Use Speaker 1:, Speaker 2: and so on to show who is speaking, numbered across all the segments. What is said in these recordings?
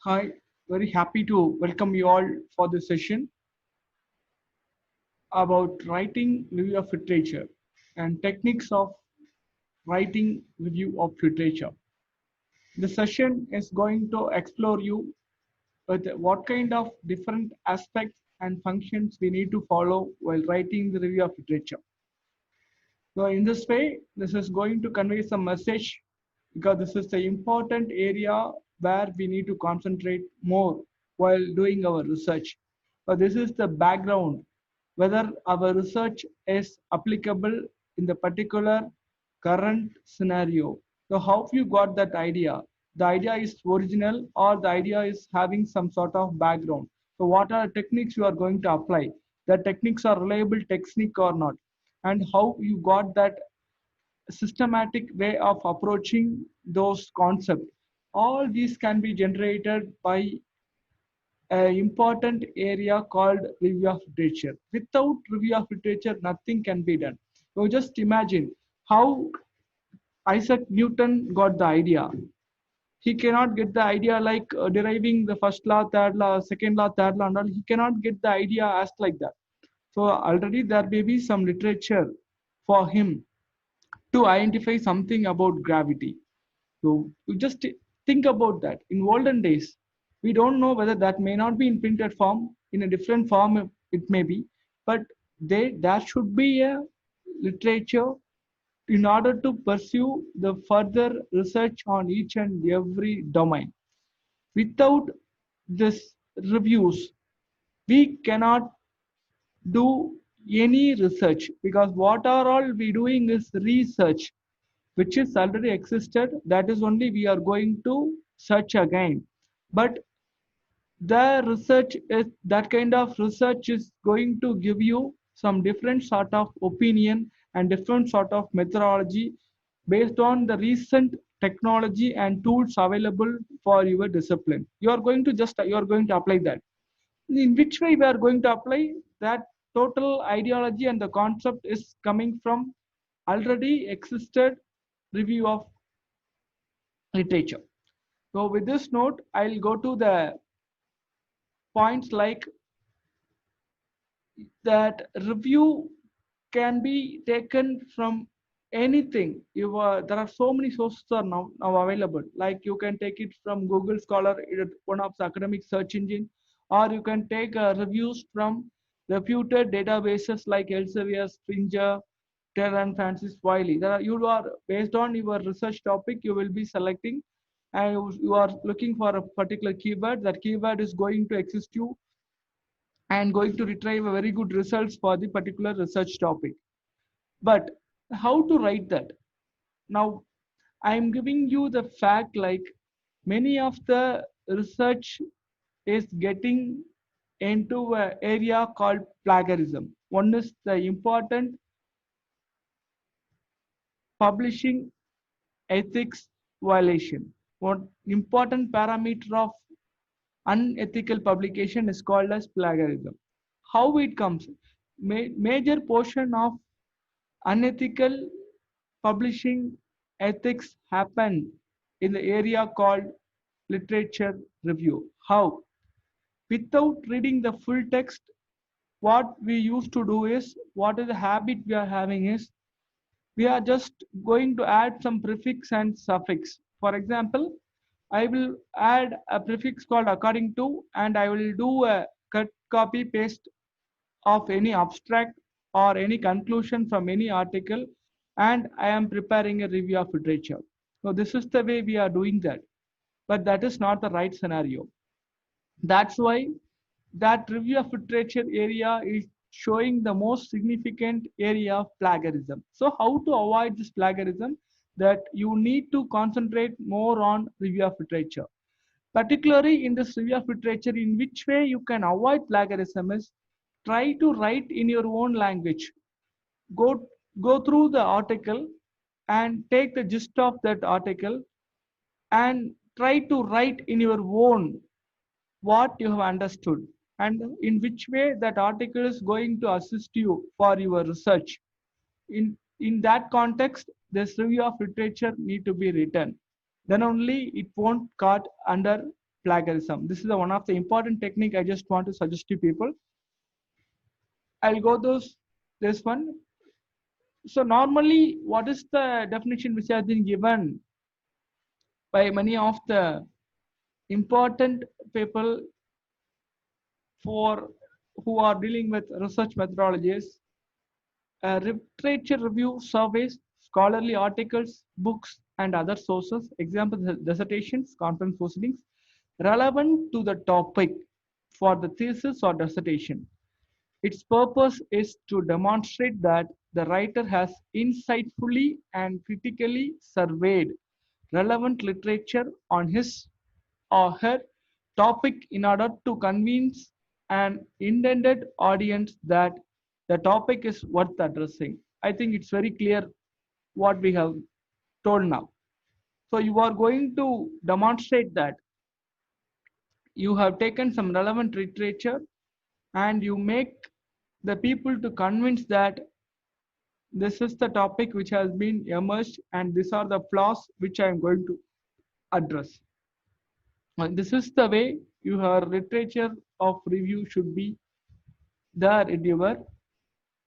Speaker 1: Hi, very happy to welcome you all for this session about writing review of literature and techniques of writing review of literature. The session is going to explore you with what kind of different aspects and functions we need to follow while writing the review of literature. So in this way, this is going to convey some message because this is the important area where we need to concentrate more while doing our research. So this is the background, whether our research is applicable in the particular current scenario. So how you got that idea? The idea is original or the idea is having some sort of background. So what are the techniques you are going to apply? The techniques are reliable technique or not? And how you got that systematic way of approaching those concepts. All these can be generated by an important area called review of literature. Without review of literature, nothing can be done. So just imagine how Isaac Newton got the idea. He cannot get the idea like deriving the first law, third law, second law, third law, and all. He cannot get the idea as like that. So already there may be some literature for him to identify something about gravity. So you just think about that. In olden days, we don't know whether that may not be in printed form, in a different form it may be, but there should be a literature in order to pursue the further research on each and every domain. Without this reviews, we cannot do any research because what are all we doing is research which is already existed, that is only we are going to search again. But the research is that kind of research is going to give you some different sort of opinion and different sort of methodology based on the recent technology and tools available for your discipline. You are going to apply that. In which way we are going to apply that? Total ideology and the concept is coming from already existed review of literature. So with this note, I'll go to the points like that review can be taken from anything. There are so many sources are now available. Like you can take it from Google Scholar, one of the academic search engine, or you can take reviews from reputed databases like Elsevier, Springer, Terra, and Francis Wiley. You are based on your research topic, you will be selecting and you are looking for a particular keyword. That keyword is going to exist you and going to retrieve a very good results for the particular research topic. But how to write that? Now, I'm giving you the fact like many of the research is getting into an area called plagiarism. One is the important publishing ethics violation. One important parameter of unethical publication is called as plagiarism. How it comes? Major portion of unethical publishing ethics happen in the area called literature review. How? Without reading the full text, what we used to do is, what is the habit we are having is, we are just going to add some prefix and suffix. For example, I will add a prefix called according to, and I will do a cut copy paste of any abstract or any conclusion from any article, and I am preparing a review of literature. So this is the way we are doing that, but that is not the right scenario. That's why that review of literature area is showing the most significant area of plagiarism. So how to avoid this plagiarism? That you need to concentrate more on review of literature. Particularly in this review of literature, in which way you can avoid plagiarism is try to write in your own language. Go through the article and take the gist of that article and try to write in your own what you have understood and in which way that article is going to assist you for your research. In that context, this review of literature need to be written. Then only it won't caught under plagiarism. This is one of the important technique I just want to suggest to people. I'll go those this one. So normally, what is the definition which has been given by many of the important people for who are dealing with research methodologies? Literature review surveys, scholarly articles, books, and other sources, example dissertations, conference proceedings, relevant to the topic for the thesis or dissertation. Its purpose is to demonstrate that the writer has insightfully and critically surveyed relevant literature on his or her topic in order to convince an intended audience that the topic is worth addressing. I think it's very clear what we have told now. So you are going to demonstrate that you have taken some relevant literature and you make the people to convince that this is the topic which has been emerged and these are the flaws which I am going to address. And this is the way your literature of review should be there in your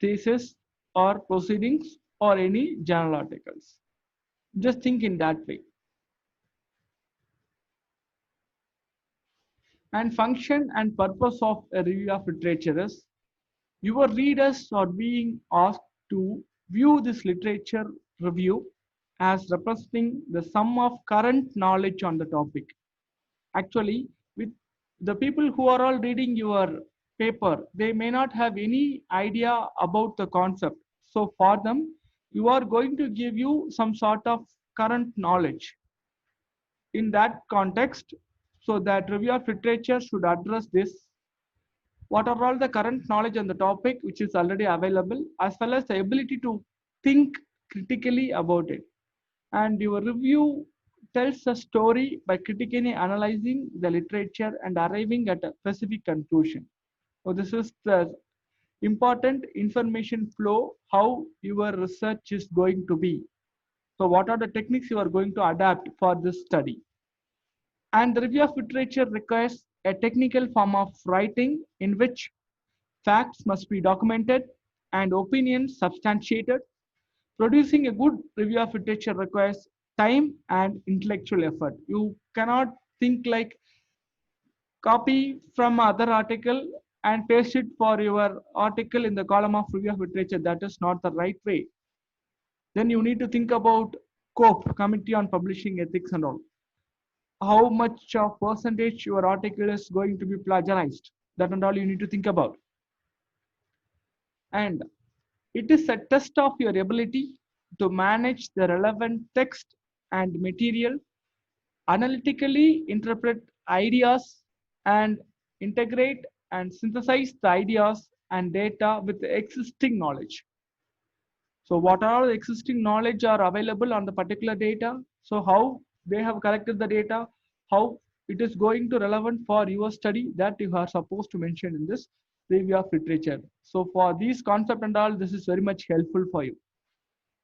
Speaker 1: thesis or proceedings or any journal articles. Just think in that way. And function and purpose of a review of literature is your readers are being asked to view this literature review as representing the sum of current knowledge on the topic. Actually, with the people who are all reading your paper, they may not have any idea about the concept. So for them, you are going to give you some sort of current knowledge. In that context, so that review of literature should address this. What are all the current knowledge on the topic which is already available, as well as the ability to think critically about it. And your review tells a story by critically analyzing the literature and arriving at a specific conclusion. So this is the important information flow, how your research is going to be. So what are the techniques you are going to adapt for this study? And the review of literature requires a technical form of writing in which facts must be documented and opinions substantiated. Producing a good review of literature requires time and intellectual effort. You cannot think like copy from other article and paste it for your article in the column of review of literature. That is not the right way. Then you need to think about COPE, Committee on Publishing Ethics and all. How much of percentage your article is going to be plagiarized. That and all you need to think about. And it is a test of your ability to manage the relevant text and material, analytically interpret ideas, and integrate and synthesize the ideas and data with the existing knowledge. So what are the existing knowledge are available on the particular data? So how they have collected the data, how it is going to relevant for your study, that you are supposed to mention in this review of literature. So for these concept and all, this is very much helpful for you.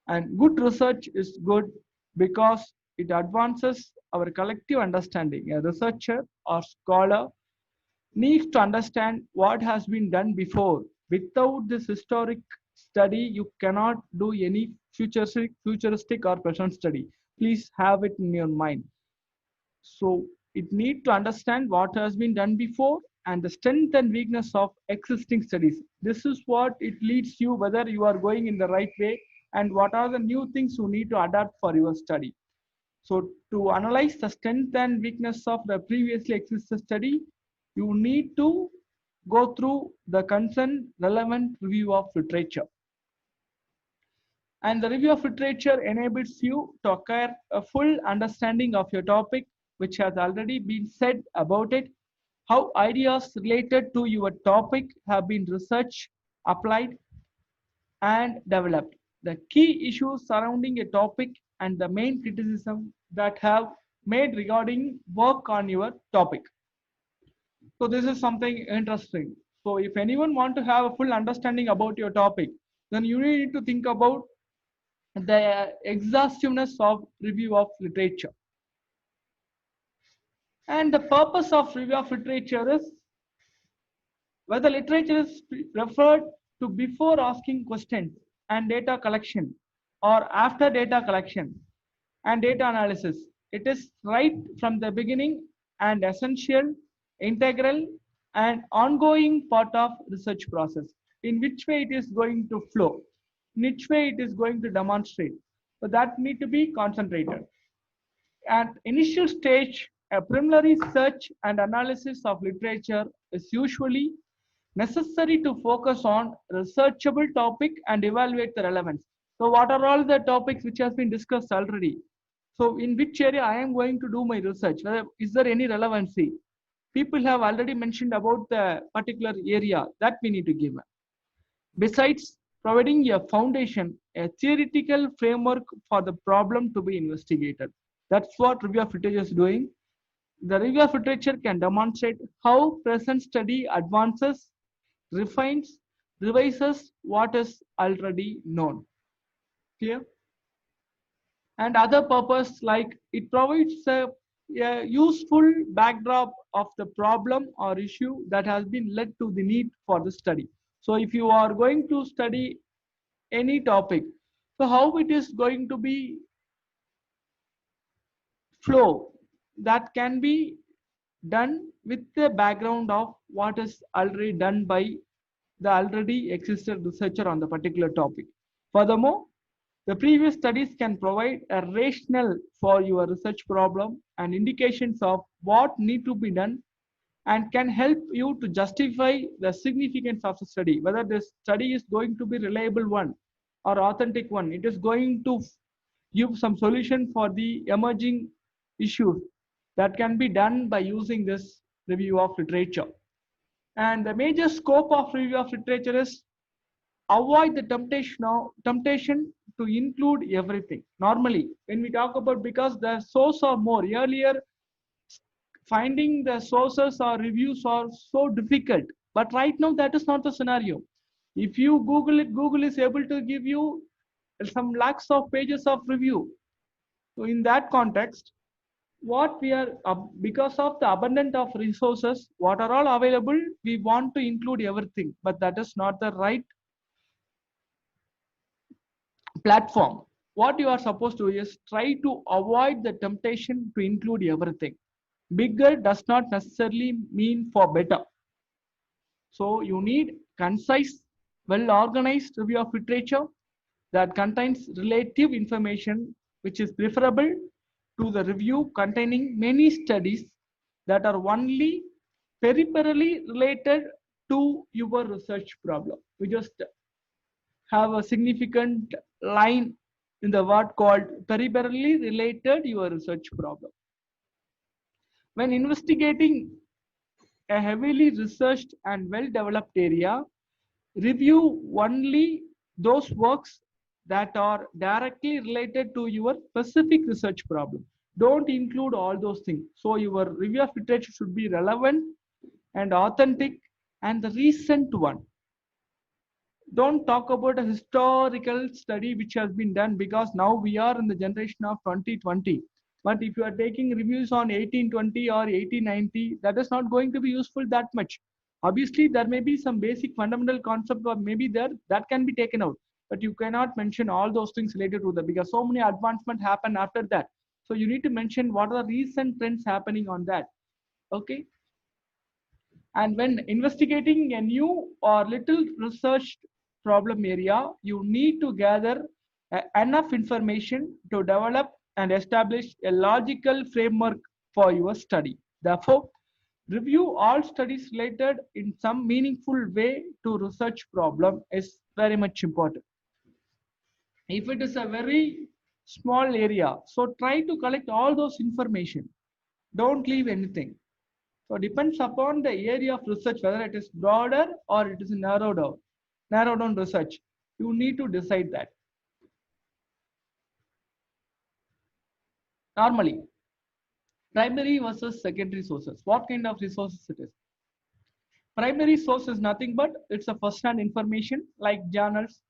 Speaker 1: And good research is good because it advances our collective understanding. A researcher or scholar needs to understand what has been done before. Without this historic study, you cannot do any futuristic or present study. Please have it in your mind. So it need to understand what has been done before and the strength and weakness of existing studies. This is what it leads you whether you are going in the right way and what are the new things you need to adapt for your study. So to analyze the strength and weakness of the previously existing study, you need to go through the concerned relevant review of literature. And the review of literature enables you to acquire a full understanding of your topic, which has already been said about it, how ideas related to your topic have been researched, applied, and developed. The key issues surrounding a topic and the main criticism that have made regarding work on your topic. So this is something interesting. So if anyone want to have a full understanding about your topic, then you need to think about the exhaustiveness of review of literature. And the purpose of review of literature is whether literature is referred to before asking questions and data collection or after data collection and data analysis. It is right from the beginning and essential, integral, and ongoing part of research process. In which way it is going to flow, in which way it is going to demonstrate. So that need to be concentrated. At initial stage, a preliminary search and analysis of literature is usually necessary to focus on researchable topic and evaluate the relevance. So what are all the topics which has been discussed already? So in which area I am going to do my research? Is there any relevancy? People have already mentioned about the particular area that we need to give. Besides providing a foundation, a theoretical framework for the problem to be investigated. That's what review of literature is doing. The review of literature can demonstrate how present study advances, refines, revises what is already known. Clear? And other purpose like it provides a useful backdrop of the problem or issue that has been led to the need for the study. So if you are going to study any topic, so how it is going to be flow, that can be done with the background of what is already done by the already existed researcher on the particular topic. Furthermore, the previous studies can provide a rationale for your research problem and indications of what need to be done and can help you to justify the significance of the study, whether this study is going to be reliable one or authentic one. It is going to give some solution for the emerging issues that can be done by using this review of literature. And the major scope of review of literature is avoid the temptation to include everything. Normally, when we talk about, because the source are more, earlier finding the sources or reviews are so difficult, but right now that is not the scenario. If you Google it, Google is able to give you some lakhs of pages of review. So in that context, what we are because of the abundance of resources what are all available, we want to include everything, but that is not the right platform. What you are supposed to do is try to avoid the temptation to include everything. Bigger does not necessarily mean for better. So you need concise, well organized review of literature that contains relative information, which is preferable to the review containing many studies that are only peripherally related to your research problem. We just have a significant line in the word called peripherally related your research problem. When investigating a heavily researched and well-developed area, review only those works that are directly related to your specific research problem. Don't include all those things. So your review of literature should be relevant and authentic and the recent one. Don't talk about a historical study which has been done, because now we are in the generation of 2020. But if you are taking reviews on 1820 or 1890, that is not going to be useful that much. Obviously, there may be some basic fundamental concept or maybe there that can be taken out, but you cannot mention all those things related to that because so many advancement happen after that. So you need to mention what are the recent trends happening on that. Okay. And when investigating a new or little researched problem area, you need to gather enough information to develop and establish a logical framework for your study. Therefore, review all studies related in some meaningful way to research problem is very much important. If it is a very small area, so try to collect all those information. Don't leave anything. So depends upon the area of research, whether it is broader or it is narrow down research. You need to decide that. Normally, primary versus secondary sources. What kind of resources it is? Primary source is nothing but it's a first-hand information like journals,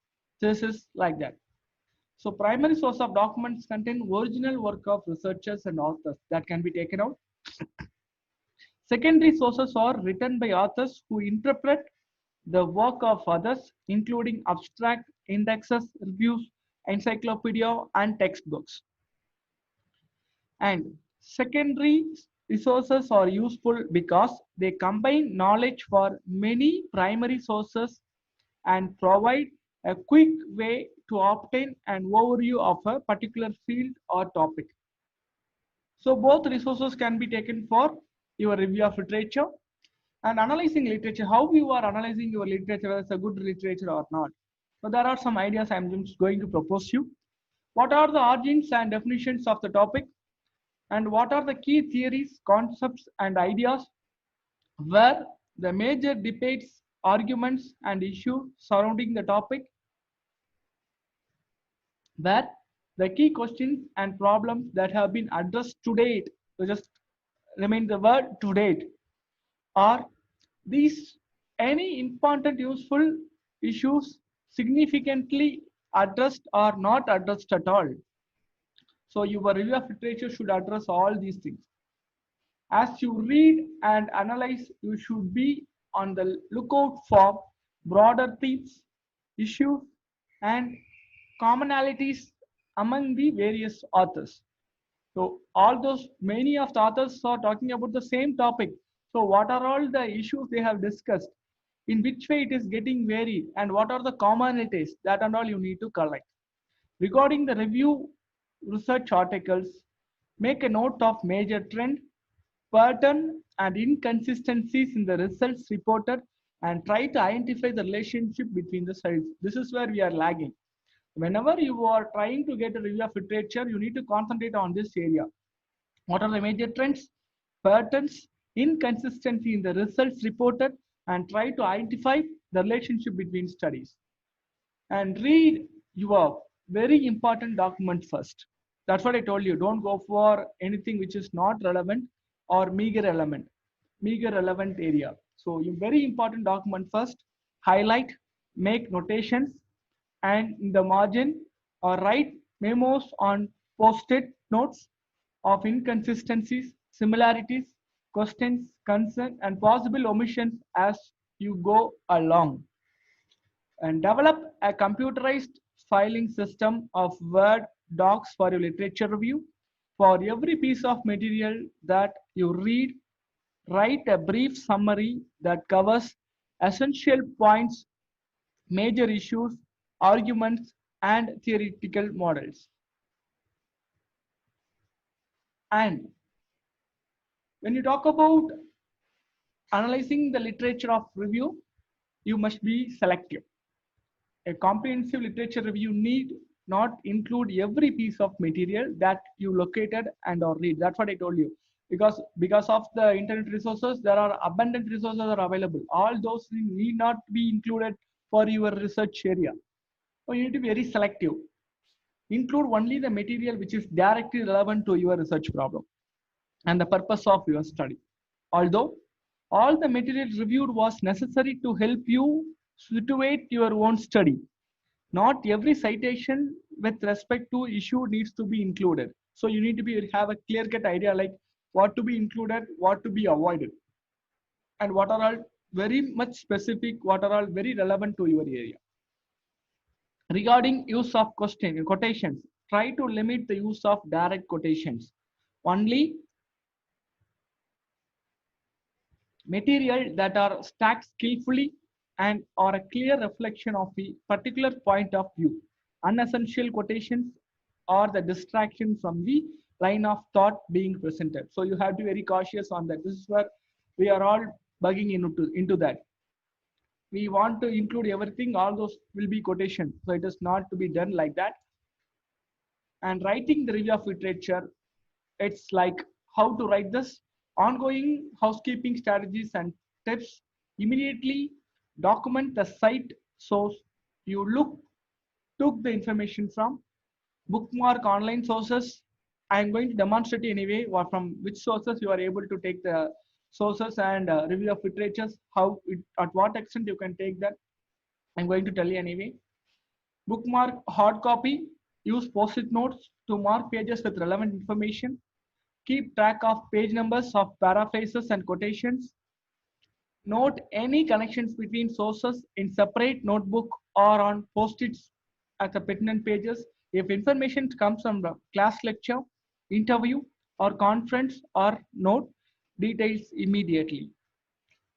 Speaker 1: thesis, like that. So primary source of documents contain original work of researchers and authors that can be taken out. Secondary sources are written by authors who interpret the work of others, including abstract, indexes, reviews, encyclopedia, and textbooks. And secondary resources are useful because they combine knowledge for many primary sources and provide a quick way to obtain an overview of a particular field or topic. So both resources can be taken for your review of literature and analyzing literature, how you are analyzing your literature, whether it's a good literature or not. So there are some ideas I'm just going to propose you. What are the origins and definitions of the topic? And what are the key theories, concepts, and ideas where the major debates, arguments, and issues surrounding the topic, where the key questions and problems that have been addressed to date, so just remain the word to date, are these any important useful issues significantly addressed or not addressed at all. So your review of literature should address all these things. As you read and analyze, you should be on the lookout for broader themes, issues, and commonalities among the various authors. So all those, many of the authors are talking about the same topic. So what are all the issues they have discussed? In which way it is getting varied, and what are the commonalities? That and all you need to collect. Regarding the review research articles, make a note of major trend, pattern, and inconsistencies in the results reported, and try to identify the relationship between the sides. This is where we are lagging. Whenever you are trying to get a review of literature, you need to concentrate on this area. What are the major trends, patterns, inconsistency in the results reported, and try to identify the relationship between studies. And read your very important document first. That's what I told you. Don't go for anything which is not relevant or meager relevant area. So your very important document first, highlight, make notations, and in the margin or write memos on post-it notes of inconsistencies, similarities, questions, concerns, and possible omissions as you go along. And develop a computerized filing system of Word docs for your literature review. For every piece of material that you read, write a brief summary that covers essential points, major issues, arguments, and theoretical models. And when you talk about analyzing the literature of review, you must be selective. A comprehensive literature review need not include every piece of material that you located and or read. That's what I told you. Because of the internet resources, there are abundant resources are available. All those need not be included for your research area. So you need to be very selective. Include only the material which is directly relevant to your research problem and the purpose of your study. Although all the material reviewed was necessary to help you situate your own study, not every citation with respect to issue needs to be included. So you need to have a clear-cut idea like what to be included, what to be avoided, and what are all very much specific, what are all very relevant to your area. Regarding use of quotations, try to limit the use of direct quotations. Only material that are stacked skillfully and are a clear reflection of a particular point of view. Unessential quotations are the distraction from the line of thought being presented. So you have to be very cautious on that. This is where we are all bugging into that. We want to include everything, all those will be quotations. So it is not to be done like that. And writing the review of literature, it's like how to write this. Ongoing housekeeping strategies and tips. Immediately document the site source you took the information from. Bookmark online sources. I am going to demonstrate anyway from which sources you are able to take the sources and review of literatures, at what extent you can take that. I'm going to tell you anyway. Bookmark hard copy. Use post-it notes to mark pages with relevant information. Keep track of page numbers of paraphrases and quotations. Note any connections between sources in separate notebook or on post-its at the pertinent pages. If information comes from the class lecture, interview, or conference, or note details immediately.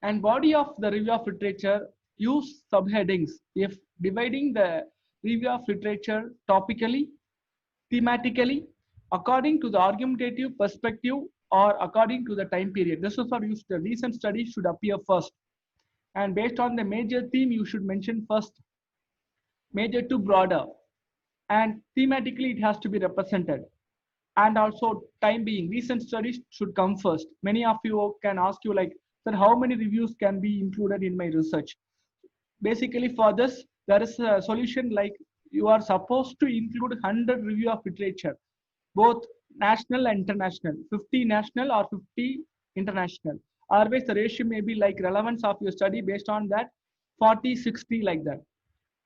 Speaker 1: And body of the review of literature, use subheadings if dividing the review of literature topically, thematically, according to the argumentative perspective, or according to the time period. This is for use. The recent studies should appear first, and based on the major theme you should mention first, major to broader, and thematically it has to be represented. And also time being, recent studies should come first. Many of you can ask you like, sir, how many reviews can be included in my research? Basically for this there is a solution, like you are supposed to include 100 review of literature, both national and international, 50 national or 50 international. Always the ratio may be like relevance of your study based on that, 40-60 like that.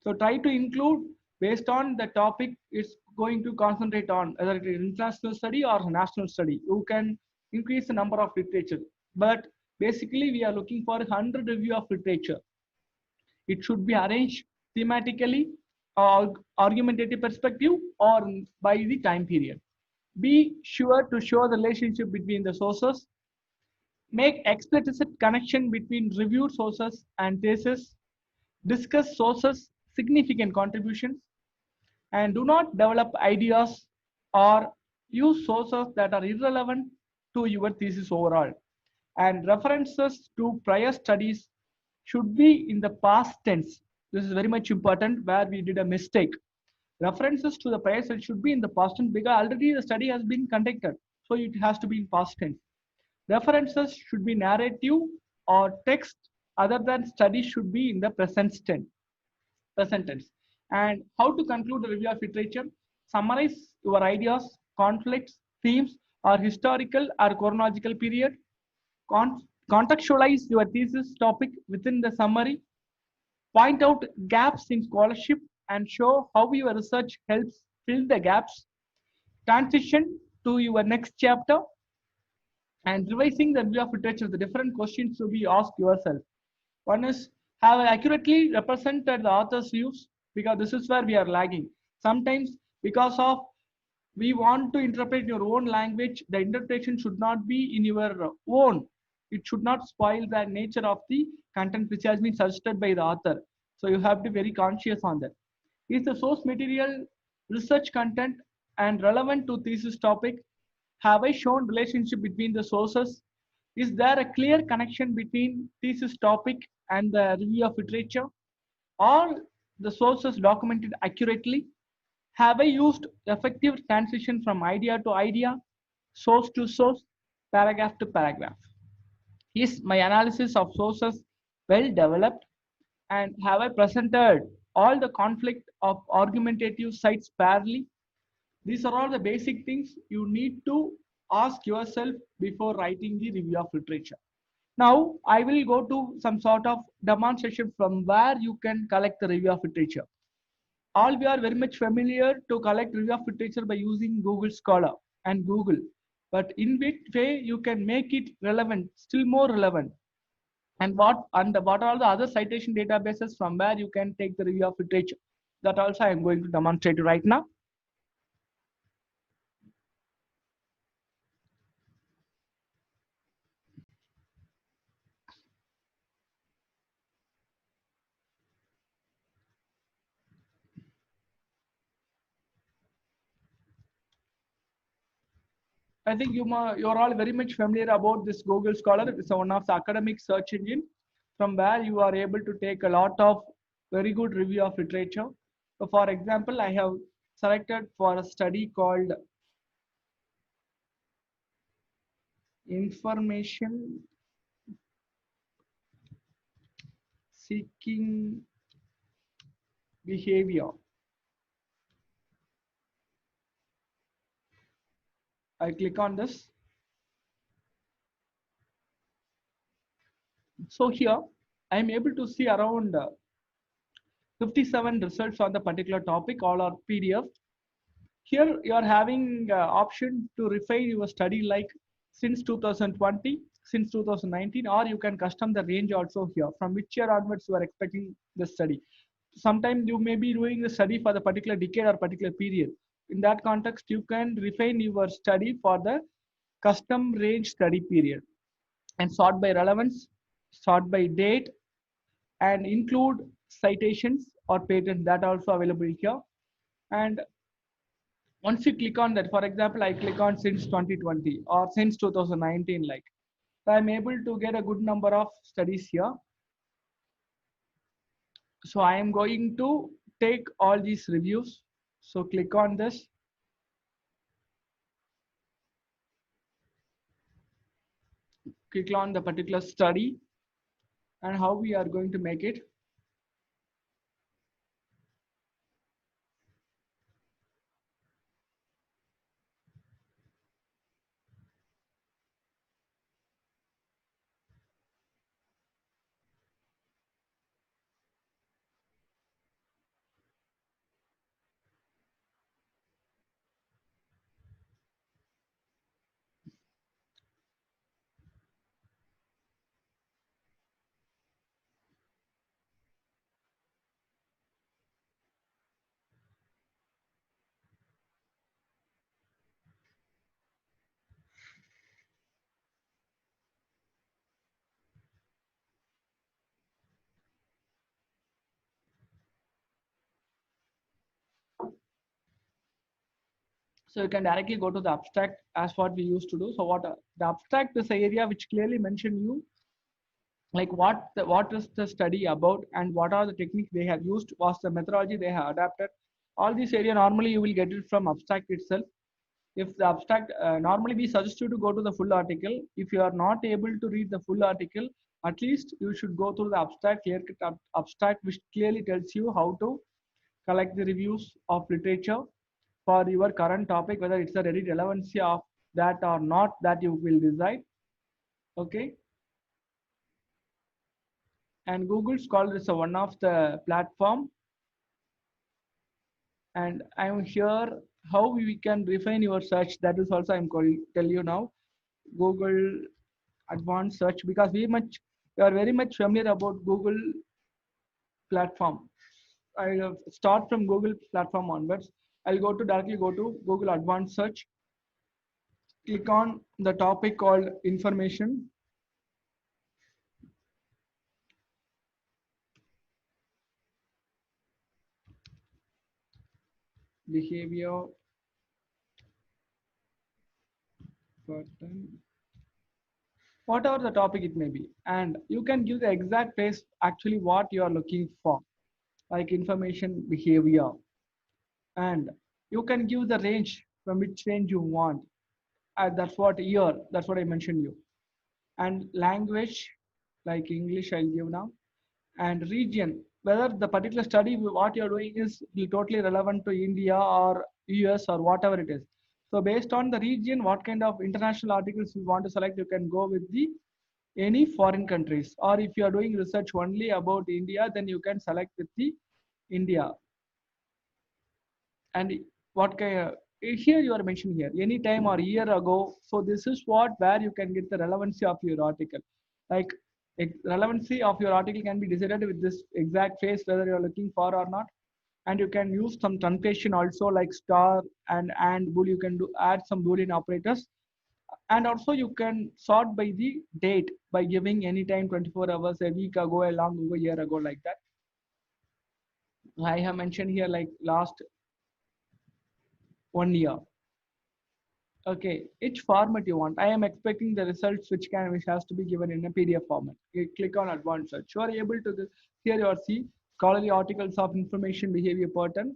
Speaker 1: So try to include based on the topic it's going to concentrate on, whether it is international study or national study. You can increase the number of literature, but basically we are looking for 100 review of literature. It should be arranged thematically, or argumentative perspective, or by the time period. Be sure to show the relationship between the sources. Make explicit connection between reviewed sources and thesis. Discuss sources' significant contributions, and do not develop ideas or use sources that are irrelevant to your thesis overall. And references to prior studies should be in the past tense. This is very much important, where we did a mistake. References to the prior study should be in the past tense because already the study has been conducted. So it has to be in past tense. References should be narrative or text other than study should be in the present tense. Present tense. And how to conclude the review of literature? Summarize your ideas, conflicts, themes, or historical or chronological period. Contextualize your thesis topic within the summary. Point out gaps in scholarship and show how your research helps fill the gaps. Transition to your next chapter, and revising the review of literature. The different questions to be asked yourself. One is, have I accurately represented the author's views? Because this is where we are lagging. Sometimes because of we want to interpret your own language, the interpretation should not be in your own. It should not spoil the nature of the content which has been suggested by the author. So you have to be very conscious on that. Is the source material research content and relevant to thesis topic? Have I shown relationship between the sources? Is there a clear connection between thesis topic and the review of literature? Are the sources documented accurately? Have I used effective transition from idea to idea, source to source, paragraph to paragraph? Is my analysis of sources well developed? And have I presented all the conflict of argumentative sites fairly? These are all the basic things you need to ask yourself before writing the review of literature. Now, I will go to some sort of demonstration from where you can collect the review of literature. All we are very much familiar to collect review of literature by using Google Scholar and Google. But in which way you can make it relevant, still more relevant? And what are all the other citation databases from where you can take the review of literature? That also I am going to demonstrate right now. I think you're all very much familiar about this Google Scholar. It's one of the academic search engine from where you are able to take a lot of very good review of literature. So for example, I have selected for a study called Information Seeking Behavior. I click on this. So here I am able to see around 57 results on the particular topic, all are PDF. Here you are having option to refine your study like since 2020, since 2019, or you can custom the range also here from which year onwards you are expecting the study. Sometimes you may be doing the study for the particular decade or particular period. In that context, you can refine your study for the custom range study period and sort by relevance, sort by date, and include citations or patents that are also available here. And once you click on that, for example, I click on since 2020 or since 2019, like, so I'm able to get a good number of studies here. So I am going to take all these reviews. So click on this. Click on the particular study and how we are going to make it. So you can directly go to the abstract as what we used to do. So what the abstract is the area which clearly mention you like what is the study about and what are the techniques they have used, was the methodology they have adapted. All this area normally you will get it from abstract itself. If the abstract normally we suggest you to go to the full article. If you are not able to read the full article, at least you should go through the abstract clear cut abstract which clearly tells you how to collect the reviews of literature for your current topic, whether it's a ready relevancy of that or not, that you will decide. Okay. And Google Scholar is a one of the platform, and I'm here how we can refine your search. That is also I'm going to tell you now. Google advanced search, because we are very much familiar about Google platform. I'll start from Google platform onwards. I'll directly go to Google advanced search. Click on the topic called information. Behavior pattern, whatever the topic it may be, and you can give the exact place actually what you are looking for, like information behavior, and you can give the range from which range you want. That's what year, that's what I mentioned you. And language, like English I'll give now. And region, whether the particular study what you're doing is totally relevant to India or US or whatever it is. So based on the region, what kind of international articles you want to select, you can go with the any foreign countries. Or if you are doing research only about India, then you can select with the India. And what kind here you are mentioning here any time or year ago. So this is what where you can get the relevancy of your article. Like relevancy of your article can be decided with this exact phrase whether you're looking for or not. And you can use some truncation also, like star and bool. You can do add some boolean operators. And also you can sort by the date by giving anytime 24 hours, a week ago, a long ago, year ago, like that. I have mentioned here like last 1 year. Okay, which format you want? I am expecting the results which has to be given in a PDF format. You click on advanced search. You are able to here you are see scholarly articles of information behavior pattern.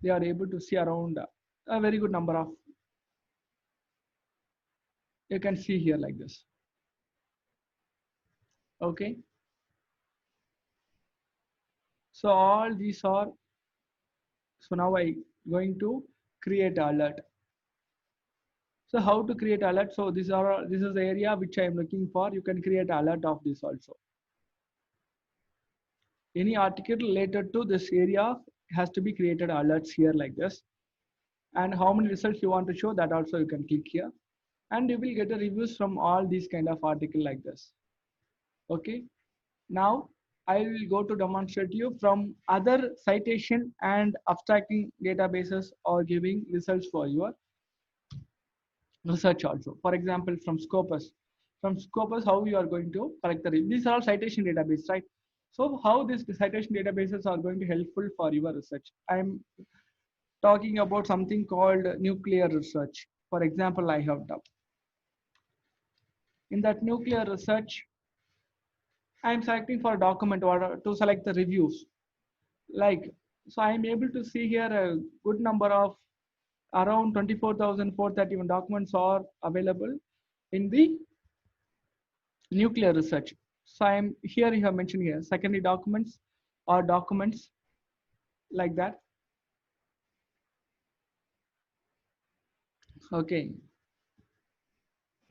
Speaker 1: They are able to see around a very good number of. You can see here like this. Okay. So all these are. So now I going to create alert. So how to create alert? So this is the area which I am looking for. You can create alert of this also. Any article related to this area has to be created alerts here like this. and how many results you want to show, that also you can click here, and you will get the reviews from all these kind of article like this. Okay, now I will go to demonstrate you from other citation and abstracting databases or giving results for your research also. For example, from Scopus. From Scopus, how you are going to collect the these are all citation database, right? So how these citation databases are going to helpful for your research? I'm talking about something called nuclear research. For example, I have done in that nuclear research, I'm selecting for a document or to select the reviews. Like, so I'm able to see here a good number of around 24,431 documents are available in the nuclear research. So I'm here, you have mentioned here, secondary documents or documents like that. Okay.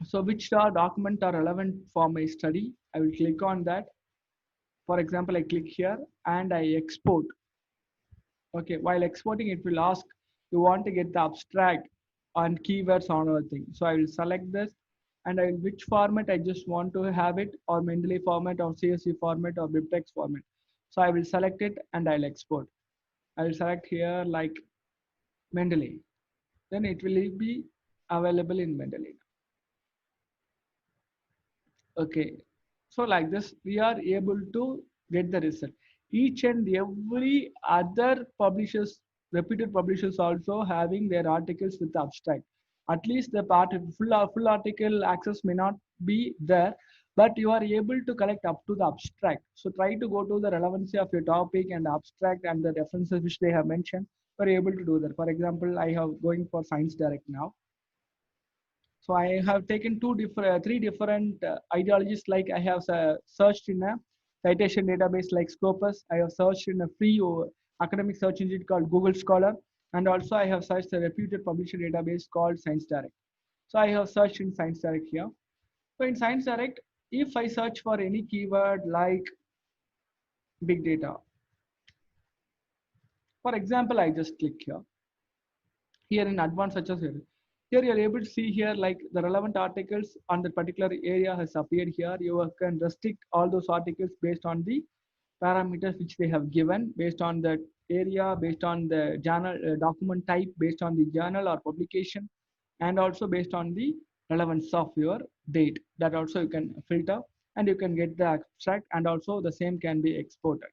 Speaker 1: So which document are relevant for my study? I will click on that. For example, I click here and I export. Okay, while exporting, it will ask you want to get the abstract and keywords on other thing. So I will select this and I will which format I just want to have it, or Mendeley format or CSV format or BibTeX format. So I will select it and I'll export. I will select here like Mendeley. Then it will be available in Mendeley. Okay, so like this, we are able to get the result. Each and every other publishers, reputed publishers also having their articles with abstract. At least the part full article access may not be there, but you are able to collect up to the abstract. So try to go to the relevancy of your topic and abstract and the references which they have mentioned. You are able to do that. For example, I have going for Science Direct now. So I have taken three different ideologies. Like I have searched in a citation database like Scopus. I have searched in a free academic search engine called Google Scholar, and also I have searched a reputed publisher database called Science Direct. So I have searched in Science Direct here. So in Science Direct, if I search for any keyword like big data, for example, I just click here. Here in advanced searches here you're able to see here like the relevant articles on the particular area has appeared here. You can restrict all those articles based on the parameters which they have given, based on the area, based on the journal document type, based on the journal or publication, and also based on the relevance of your date. That also you can filter and you can get the abstract, and also the same can be exported.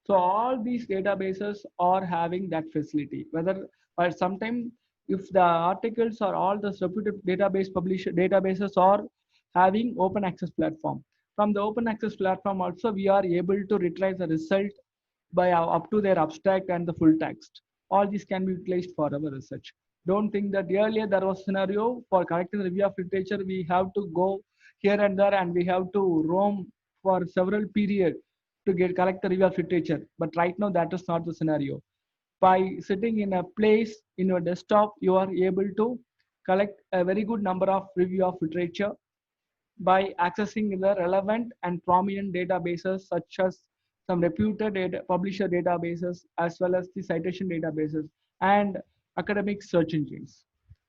Speaker 1: So all these databases are having that facility. Whether or sometimes if the articles or all the reputed database publisher databases are having open access platform. From the open access platform also we are able to retrieve the result by up to their abstract and the full text. All these can be utilized for our research. Don't think that earlier there was scenario for collecting review of literature, we have to go here and there and we have to roam for several periods to get collect the review of literature. But right now that is not the scenario. By sitting in a place in your desktop, you are able to collect a very good number of review of literature by accessing the relevant and prominent databases such as some reputed publisher databases as well as the citation databases and academic search engines.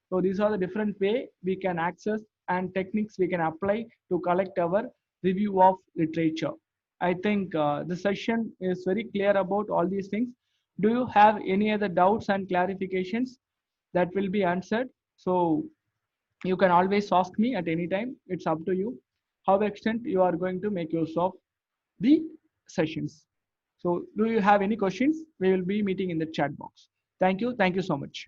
Speaker 1: So these are the different way we can access and techniques we can apply to collect our review of literature. I think the session is very clear about all these things. Do you have any other doubts and clarifications that will be answered? So you can always ask me at any time. It's up to you how extent you are going to make use of the sessions. So do you have any questions? We will be meeting in the chat box. Thank you. Thank you so much.